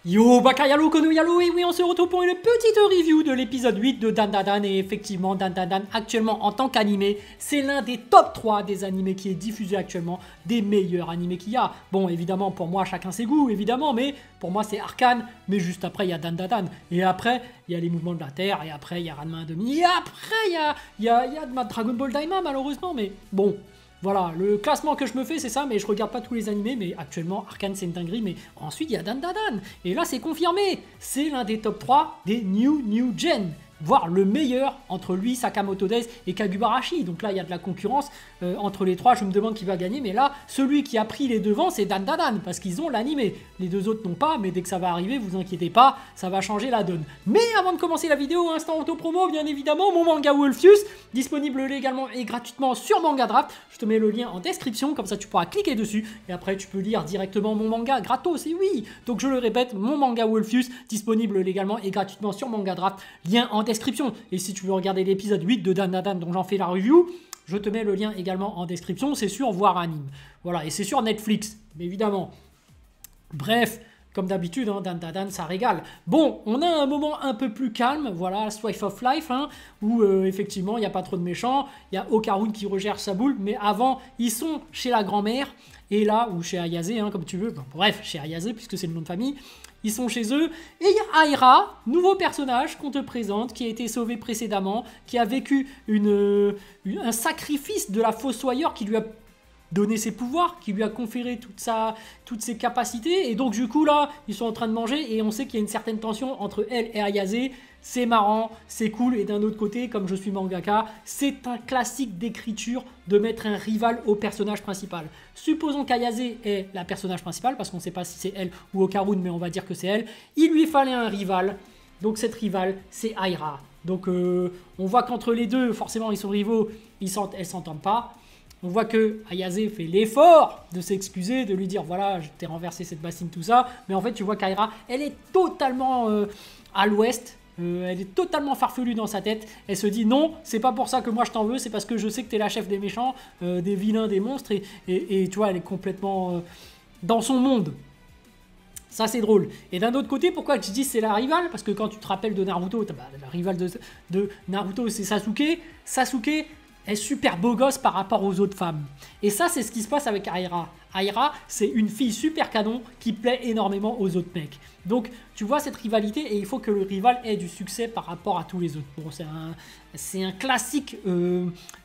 Yo Bakayalo Konoyalo, et oui on se retrouve pour une petite review de l'épisode 8 de Dandadan. Et effectivement Dandadan actuellement en tant qu'animé, c'est l'un des top 3 des animés qui est diffusé actuellement, des meilleurs animés qu'il y a. Bon évidemment pour moi chacun ses goûts évidemment, mais pour moi c'est Arcane, mais juste après il y a Dandadan. Et après il y a les mouvements de la Terre, et après il y a Ranma 1/2, et après il y a Dragon Ball Daima malheureusement, mais bon. Voilà, le classement que je me fais, c'est ça, mais je regarde pas tous les animés, mais actuellement, Arcane, c'est une dinguerie, mais ensuite, il y a Dandadan, et là, c'est confirmé, c'est l'un des top 3 des New Gen, voire le meilleur entre lui, Sakamoto Days et Kagubarashi. Donc là, il y a de la concurrence entre les trois. Je me demande qui va gagner. Mais là, celui qui a pris les devants, c'est Dandadan, parce qu'ils ont l'animé. Les deux autres n'ont pas, mais dès que ça va arriver, vous inquiétez pas, ça va changer la donne. Mais avant de commencer la vidéo, instant auto-promo, bien évidemment, mon manga Wolfius, disponible légalement et gratuitement sur Manga Draft. Je te mets le lien en description, comme ça tu pourras cliquer dessus. Et après, tu peux lire directement mon manga gratos, et oui. Donc je le répète, mon manga Wolfius, disponible légalement et gratuitement sur Manga Draft. Lien en description. Et si tu veux regarder l'épisode 8 de Dandadan dont j'en fais la review, je te mets le lien également en description. C'est sur Voir Anime. Voilà, et c'est sur Netflix, évidemment. Bref, comme d'habitude, hein, Dandadan, ça régale. Bon, on a un moment un peu plus calme, voilà, Slice of Life, hein, où effectivement, il n'y a pas trop de méchants. Il y a Okarun qui regère sa boule, mais avant, ils sont chez la grand-mère. Et là, ou chez Ayase, hein, comme tu veux. Bon, bref, chez Ayase, puisque c'est le nom de famille. Ils sont chez eux. Et il y a Aira, nouveau personnage qu'on te présente, qui a été sauvé précédemment, qui a vécu un sacrifice de la Fossoyeur qui lui a donné ses pouvoirs, qui lui a conféré toutes ses capacités. Et donc, du coup, là, ils sont en train de manger. Et on sait qu'il y a une certaine tension entre elle et Ayase. C'est marrant, c'est cool. Et d'un autre côté, comme je suis mangaka, c'est un classique d'écriture de mettre un rival au personnage principal. Supposons qu'Ayase est la personnage principale, parce qu'on ne sait pas si c'est elle ou Okarun, mais on va dire que c'est elle. Il lui fallait un rival. Donc cette rivale, c'est Aira. Donc on voit qu'entre les deux, forcément, ils sont rivaux, elles s'entendent pas. On voit que Ayase fait l'effort de s'excuser, de lui dire voilà, je t'ai renversé cette bassine, tout ça. Mais en fait, tu vois qu'Aira, elle est totalement à l'ouest. Elle est totalement farfelue dans sa tête. Elle se dit non, c'est pas pour ça que moi je t'en veux, c'est parce que je sais que t'es la chef des méchants, des vilains, des monstres. Et tu vois, elle est complètement dans son monde. Ça, c'est drôle. Et d'un autre côté, pourquoi je dis c'est la rivale? Parce que quand tu te rappelles de Naruto, la rivale de Naruto, c'est Sasuke. Sasuke est super beau gosse par rapport aux autres femmes. Et ça, c'est ce qui se passe avec Aira. Aira, c'est une fille super canon qui plaît énormément aux autres mecs. Donc, tu vois cette rivalité et il faut que le rival ait du succès par rapport à tous les autres. Bon, c'est un classique,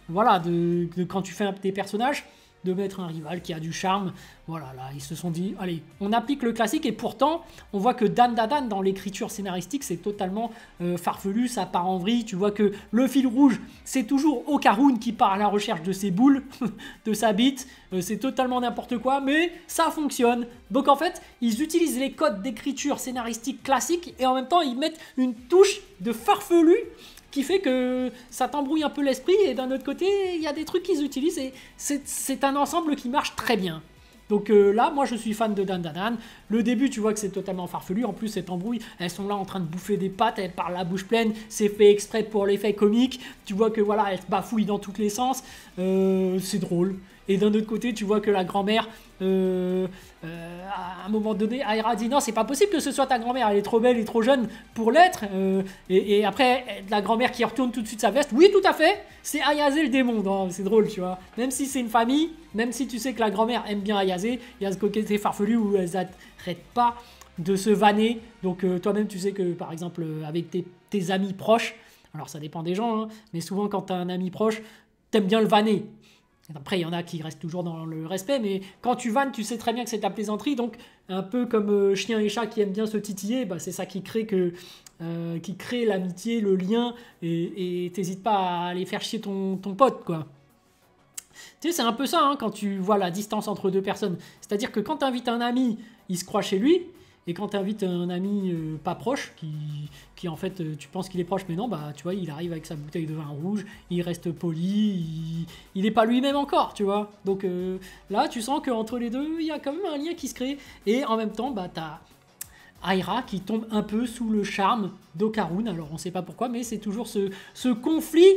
voilà, de quand tu fais des personnages, de mettre un rival qui a du charme. Voilà, là, ils se sont dit, allez, on applique le classique. Et pourtant, on voit que Dandadan, dans l'écriture scénaristique, c'est totalement farfelu, ça part en vrille. Tu vois que le fil rouge, c'est toujours Okarun qui part à la recherche de ses boules, de sa bite. C'est totalement n'importe quoi, mais ça fonctionne. Donc en fait, ils utilisent les codes d'écriture scénaristique classiques et en même temps, ils mettent une touche de farfelu qui fait que ça t'embrouille un peu l'esprit, et d'un autre côté, il y a des trucs qu'ils utilisent, et c'est un ensemble qui marche très bien. Donc là, moi je suis fan de Dandadan. Le début, tu vois que c'est totalement farfelu. En plus, cette embrouille, elles sont là en train de bouffer des pâtes, elles parlent la bouche pleine. C'est fait exprès pour l'effet comique. Tu vois que voilà, elles se bafouillent dans tous les sens. C'est drôle. Et d'un autre côté, tu vois que la grand-mère, à un moment donné, Aira dit non, c'est pas possible que ce soit ta grand-mère, elle est trop belle et trop jeune pour l'être. Et après, la grand-mère qui retourne tout de suite sa veste, oui, tout à fait, c'est Ayase le démon. C'est drôle, tu vois. Même si c'est une famille, même si tu sais que la grand-mère aime bien Ayase, il y a ce côté farfelu où elles n'arrêtent pas de se vanner. Donc toi-même, tu sais que par exemple, avec tes amis proches, alors ça dépend des gens, hein, mais souvent quand tu as un ami proche, t'aimes bien le vanner. Après, il y en a qui restent toujours dans le respect, mais quand tu vannes, tu sais très bien que c'est ta plaisanterie. Donc, un peu comme chien et chat qui aiment bien se titiller, bah, c'est ça qui crée l'amitié, le lien, et t'hésites pas à aller faire chier ton pote, quoi. Tu sais, c'est un peu ça, hein, quand tu vois la distance entre deux personnes. C'est-à-dire que quand tu invites un ami, il se croit chez lui, et quand tu invites un ami pas proche, qui en fait, tu penses qu'il est proche, mais non, bah tu vois, il arrive avec sa bouteille de vin rouge, il reste poli, il n'est pas lui-même encore, tu vois. Donc là, tu sens qu'entre les deux, il y a quand même un lien qui se crée. Et en même temps, bah t'as Aira qui tombe un peu sous le charme d'Okarun. Alors on ne sait pas pourquoi, mais c'est toujours ce conflit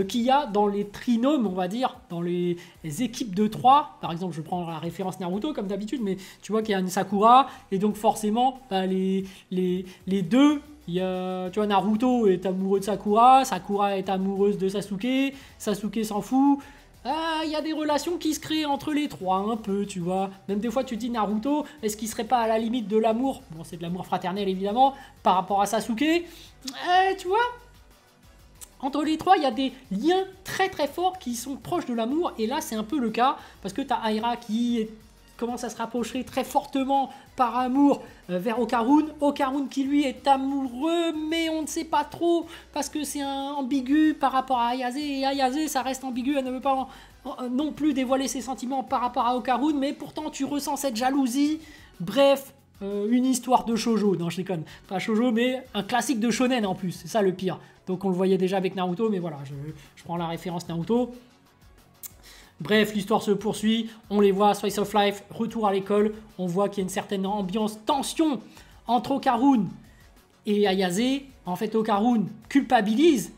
qu'il y a dans les trinômes, on va dire, dans les équipes de 3. Par exemple, je prends la référence Naruto comme d'habitude, mais tu vois qu'il y a une Sakura, et donc forcément, bah, les deux, il y a, tu vois, Naruto est amoureux de Sakura, Sakura est amoureuse de Sasuke, Sasuke s'en fout. Il y a des relations qui se créent entre les trois, un peu, tu vois. Même des fois, tu te dis Naruto, est-ce qu'il serait pas à la limite de l'amour? Bon, c'est de l'amour fraternel, évidemment, par rapport à Sasuke. Tu vois, entre les trois, il y a des liens très très forts qui sont proches de l'amour. Et là, c'est un peu le cas, parce que tu as Aira qui commence à se rapprocher très fortement par amour vers Okarun. Okarun qui lui est amoureux, mais on ne sait pas trop, parce que c'est ambigu par rapport à Ayase. Et Ayase, ça reste ambigu, elle ne veut pas non plus dévoiler ses sentiments par rapport à Okarun, mais pourtant tu ressens cette jalousie. Bref, une histoire de shoujo. Non, je déconne. Pas shoujo, mais un classique de shonen en plus. C'est ça le pire. Donc on le voyait déjà avec Naruto, mais voilà, je prends la référence Naruto. Bref, l'histoire se poursuit, on les voit, Slice of Life, retour à l'école, on voit qu'il y a une certaine ambiance, tension entre Okarun et Ayase. En fait, Okarun culpabilise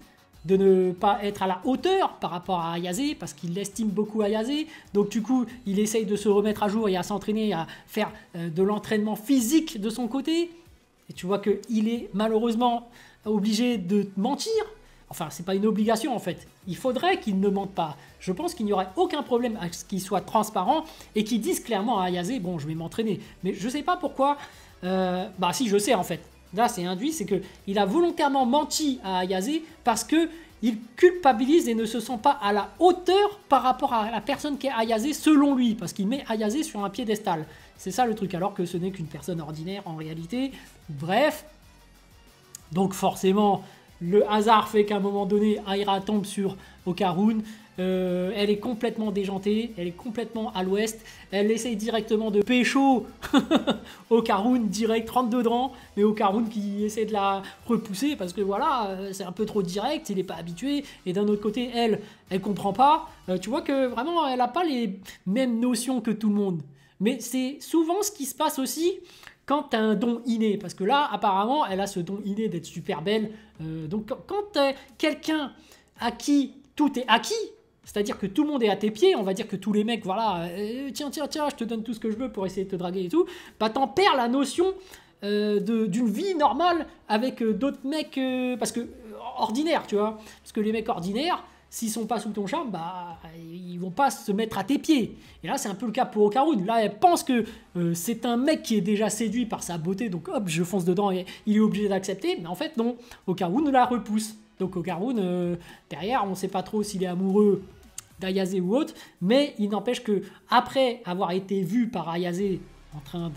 de ne pas être à la hauteur par rapport à Ayase, parce qu'il estime beaucoup Ayase. Donc du coup, il essaye de se remettre à jour et à s'entraîner, à faire de l'entraînement physique de son côté. Et tu vois qu'il est malheureusement obligé de mentir. Enfin, c'est pas une obligation en fait. Il faudrait qu'il ne mente pas. Je pense qu'il n'y aurait aucun problème à ce qu'il soit transparent et qu'il dise clairement à Ayase, bon, je vais m'entraîner. Mais je sais pas pourquoi. Bah si, je sais en fait. Là, c'est induit, c'est qu'il a volontairement menti à Ayase parce que il culpabilise et ne se sent pas à la hauteur par rapport à la personne qui est Ayase selon lui, parce qu'il met Ayase sur un piédestal. C'est ça le truc, alors que ce n'est qu'une personne ordinaire en réalité. Bref, donc forcément, le hasard fait qu'à un moment donné, Aira tombe sur Okarun. Elle est complètement déjantée, elle est complètement à l'ouest. Elle essaye directement de pécho Okarun, direct, rentre dedans. Mais Okarun qui essaie de la repousser parce que voilà, c'est un peu trop direct, il n'est pas habitué. Et d'un autre côté, elle comprend pas. Tu vois que vraiment, elle n'a pas les mêmes notions que tout le monde. Mais c'est souvent ce qui se passe aussi quand tu as un don inné, parce que là, apparemment, elle a ce don inné d'être super belle. Donc, quand tu es quelqu'un à qui tout est acquis, c'est-à-dire que tout le monde est à tes pieds, on va dire que tous les mecs, voilà, tiens, je te donne tout ce que je veux pour essayer de te draguer et tout, bah t'en perds la notion d'une vie normale avec d'autres mecs, parce que ordinaires, tu vois, parce que les mecs ordinaires, s'ils sont pas sous ton charme, bah ils vont pas se mettre à tes pieds. Et là, c'est un peu le cas pour Okarun. Là, elle pense que c'est un mec qui est déjà séduit par sa beauté, donc hop, je fonce dedans et il est obligé d'accepter. Mais en fait, non, Okarun la repousse. Donc Okarun, derrière, on ne sait pas trop s'il est amoureux d'Ayase ou autre, mais il n'empêche que après avoir été vu par Ayase en train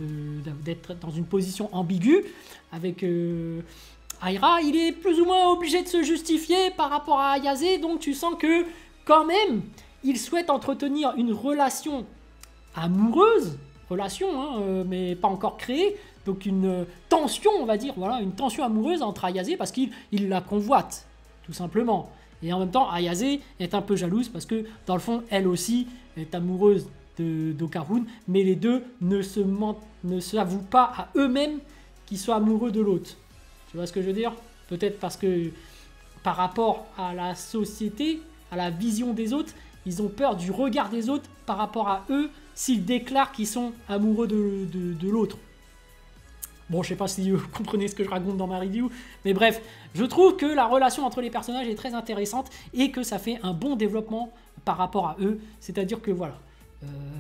d'être dans une position ambiguë avec Aira, il est plus ou moins obligé de se justifier par rapport à Ayase, donc tu sens que quand même, il souhaite entretenir une relation amoureuse, mais pas encore créée, donc une tension, on va dire, voilà, une tension amoureuse entre Ayase parce qu'il la convoite, tout simplement. Et en même temps, Ayase est un peu jalouse parce que, dans le fond, elle aussi est amoureuse d'Okarun, mais les deux ne s'avouent pas à eux-mêmes qu'ils soient amoureux de l'autre. Tu vois ce que je veux dire? Peut-être parce que, par rapport à la société, à la vision des autres, ils ont peur du regard des autres par rapport à eux s'ils déclarent qu'ils sont amoureux de l'autre. Bon, je sais pas si vous comprenez ce que je raconte dans ma review, mais bref, je trouve que la relation entre les personnages est très intéressante et que ça fait un bon développement par rapport à eux. C'est-à-dire que voilà,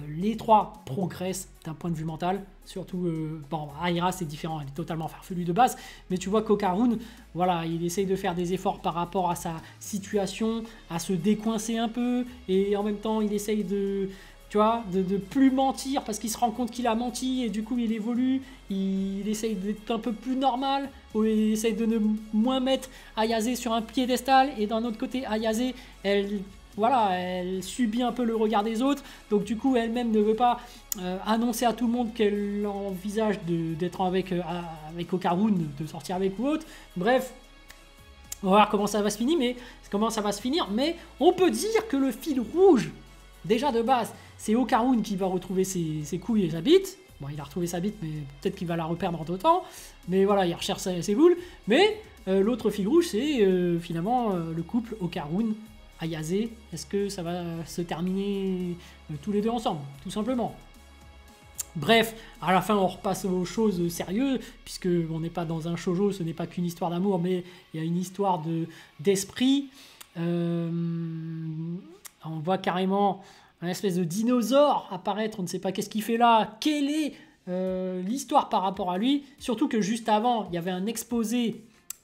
les trois progressent d'un point de vue mental, surtout, bon, Aira c'est différent, elle est totalement farfelue de base, mais tu vois qu'Okarun, voilà, il essaye de faire des efforts par rapport à sa situation, à se décoincer un peu, et en même temps il essaye de... Tu vois, de plus mentir parce qu'il se rend compte qu'il a menti et du coup il évolue, il essaye d'être un peu plus normal, ou il essaye de ne moins mettre Ayase sur un piédestal et d'un autre côté Ayase, elle subit un peu le regard des autres, donc du coup elle-même ne veut pas annoncer à tout le monde qu'elle envisage d'être avec Okarun, de sortir avec ou autre. Bref, on va voir comment ça va se finir, mais on peut dire que le fil rouge, déjà de base, c'est Okarun qui va retrouver ses couilles et sa bite. Bon, il a retrouvé sa bite, mais peut-être qu'il va la reperdre entre temps. Mais voilà, il recherche ses boules. Mais l'autre fil rouge, c'est finalement le couple Okarun Ayase, est-ce que ça va se terminer tous les deux ensemble, tout simplement? Bref, à la fin on repasse aux choses sérieuses, puisque on n'est pas dans un shoujo, ce n'est pas qu'une histoire d'amour, mais il y a une histoire d'esprit. On voit carrément un espèce de dinosaure apparaître, on ne sait pas qu'est-ce qu'il fait là, quelle est l'histoire par rapport à lui, surtout que juste avant, il y avait un exposé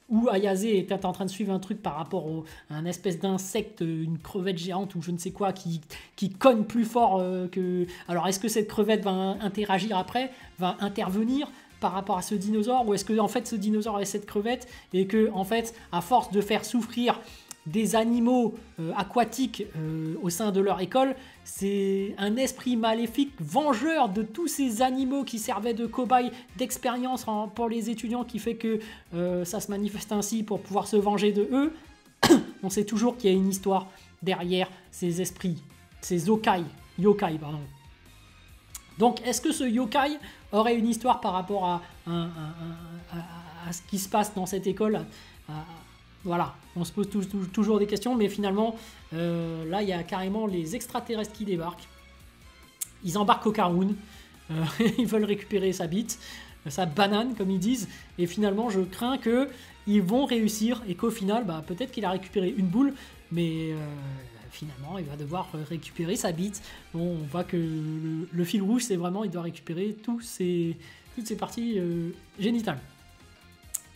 où Ayase était en train de suivre un truc par rapport à un espèce d'insecte, une crevette géante ou je ne sais quoi, qui cogne plus fort que... Alors, est-ce que cette crevette va interagir après, va intervenir par rapport à ce dinosaure, ou est-ce que en fait ce dinosaure est cette crevette et que en fait, à force de faire souffrir des animaux aquatiques au sein de leur école, c'est un esprit maléfique vengeur de tous ces animaux qui servaient de cobayes d'expérience pour les étudiants, qui fait que ça se manifeste ainsi pour pouvoir se venger de eux. On sait toujours qu'il y a une histoire derrière ces esprits, ces yokai, pardon. Donc est-ce que ce yokai aurait une histoire par rapport à ce qui se passe dans cette école? Voilà, on se pose toujours des questions, mais finalement, là, il y a carrément les extraterrestres qui débarquent. Ils embarquent au Karoun, ils veulent récupérer sa bite, sa banane, comme ils disent, et finalement, je crains qu'ils vont réussir, et qu'au final, bah, peut-être qu'il a récupéré une boule, mais finalement, il va devoir récupérer sa bite. Bon, on voit que le fil rouge, c'est vraiment, il doit récupérer toutes ces parties génitales.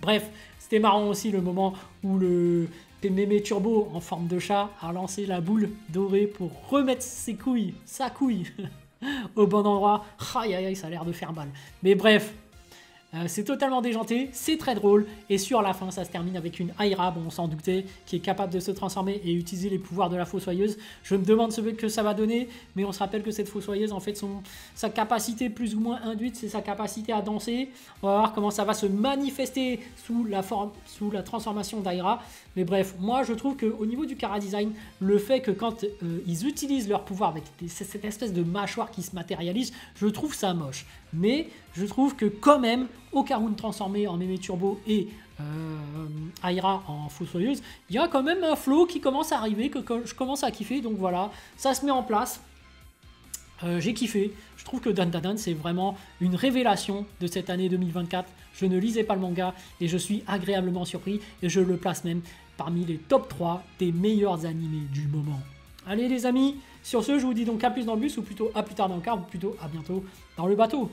Bref, c'était marrant aussi le moment où le Mémé Turbo en forme de chat a lancé la boule dorée pour remettre sa couille au bon endroit. Aïe aïe aïe, ça a l'air de faire mal. Mais bref, c'est totalement déjanté, c'est très drôle, et sur la fin ça se termine avec une Aira, bon on s'en doutait, qui est capable de se transformer et utiliser les pouvoirs de la fossoyeuse. Je me demande ce que ça va donner, mais on se rappelle que cette fossoyeuse, en fait, sa capacité plus ou moins induite, c'est sa capacité à danser. On va voir comment ça va se manifester sous la transformation d'Aira. Mais bref, moi je trouve qu'au niveau du chara-design, le fait que quand ils utilisent leur pouvoir avec cette espèce de mâchoire qui se matérialise, je trouve ça moche. Mais je trouve que quand même, Okarun transformé en Mémé Turbo et Aira en fossoyeuse, il y a quand même un flow qui commence à arriver, que je commence à kiffer. Donc voilà, ça se met en place. J'ai kiffé. Je trouve que Dan Da Dan, c'est vraiment une révélation de cette année 2024. Je ne lisais pas le manga et je suis agréablement surpris, et je le place même parmi les top 3 des meilleurs animés du moment. Allez les amis, sur ce, je vous dis donc à plus dans le bus, ou plutôt à plus tard dans le car, ou plutôt à bientôt dans le bateau.